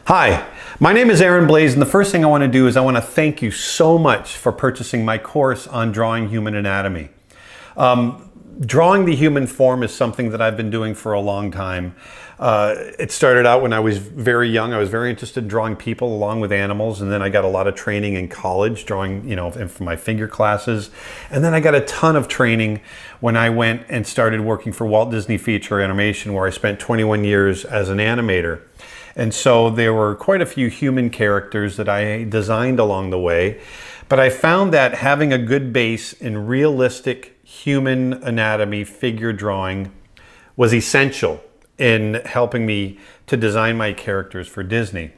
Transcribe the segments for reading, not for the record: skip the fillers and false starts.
Hi, my name is Aaron Blaise, and the first thing I want to do is I want to thank you so much for purchasing my course on drawing human anatomy. Drawing the human form is something that I've been doing for a long time. It started out when I was very young. I was very interested in drawing people along with animals, and then I got a lot of training in college drawing, for my figure classes. And then I got a ton of training when I went and started working for Walt Disney Feature Animation, where I spent 21 years as an animator. And so there were quite a few human characters that I designed along the way. But I found that having a good base in realistic human anatomy figure drawing was essential in helping me to design my characters for Disney.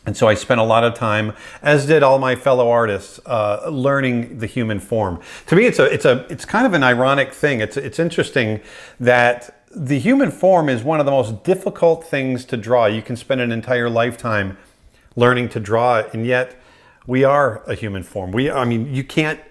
And so I spent a lot of time, as did all my fellow artists, learning the human form. To me, it's kind of an ironic thing. It's interesting that the human form is one of the most difficult things to draw. You can spend an entire lifetime learning to draw it, and yet we are a human form. You can't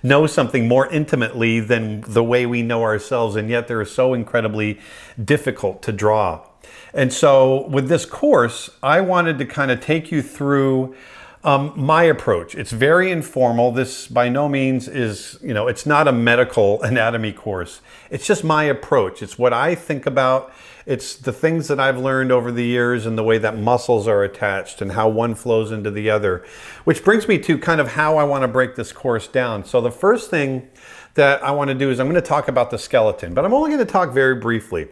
know something more intimately than the way we know ourselves, and yet they're so incredibly difficult to draw. And so with this course, I wanted to kind of take you through my approach. It's very informal. This by no means is, it's not a medical anatomy course. It's just my approach. It's what I think about. It's the things that I've learned over the years and the way that muscles are attached and how one flows into the other, which brings me to kind of how I want to break this course down. So the first thing that I want to do is I'm going to talk about the skeleton, but I'm only going to talk very briefly,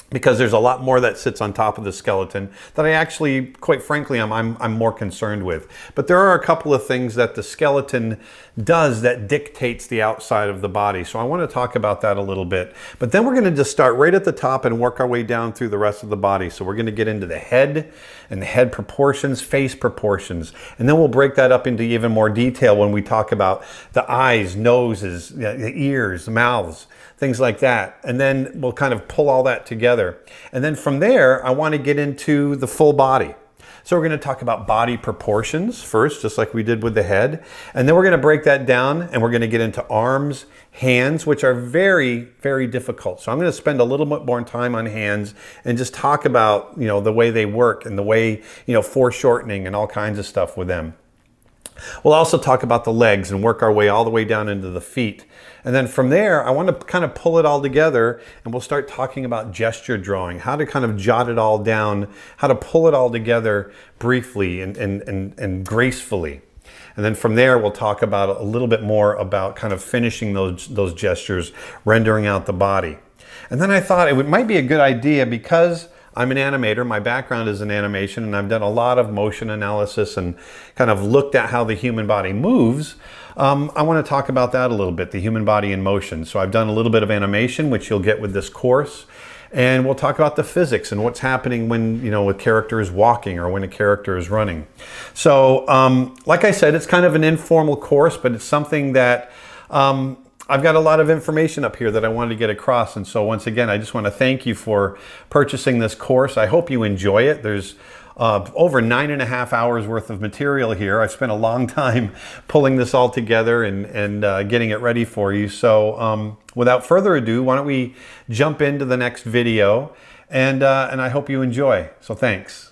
because there's a lot more that sits on top of the skeleton that I actually, quite frankly, I'm more concerned with. But there are a couple of things that the skeleton does that dictates the outside of the body. So I want to talk about that a little bit. But then we're going to just start right at the top and work our way down through the rest of the body. So we're going to get into the head and the head proportions, face proportions. And then we'll break that up into even more detail when we talk about the eyes, noses, the ears, the mouths, things like that. And then we'll kind of pull all that together. And then from there, I want to get into the full body. So we're going to talk about body proportions first, just like we did with the head. And then we're going to break that down and we're going to get into arms, hands, which are very, very difficult. So I'm going to spend a little bit more time on hands and just talk about, the way they work and the way, foreshortening and all kinds of stuff with them. We'll also talk about the legs and work our way all the way down into the feet. And then from there, I want to kind of pull it all together, and we'll start talking about gesture drawing, how to kind of jot it all down, how to pull it all together briefly and gracefully. And then from there, we'll talk about a little bit more about kind of finishing those gestures, rendering out the body. And then I thought it might be a good idea, because I'm an animator, my background is in animation, and I've done a lot of motion analysis and kind of looked at how the human body moves. I want to talk about that a little bit, the human body in motion. So I've done a little bit of animation, which you'll get with this course. And we'll talk about the physics and what's happening when, a character is walking or when a character is running. So, like I said, it's kind of an informal course, but it's something that I've got a lot of information up here that I wanted to get across. And so once again, I just want to thank you for purchasing this course. I hope you enjoy it. There's over 9.5 hours worth of material here. I've spent a long time pulling this all together and getting it ready for you. So without further ado, why don't we jump into the next video, and I hope you enjoy. So thanks.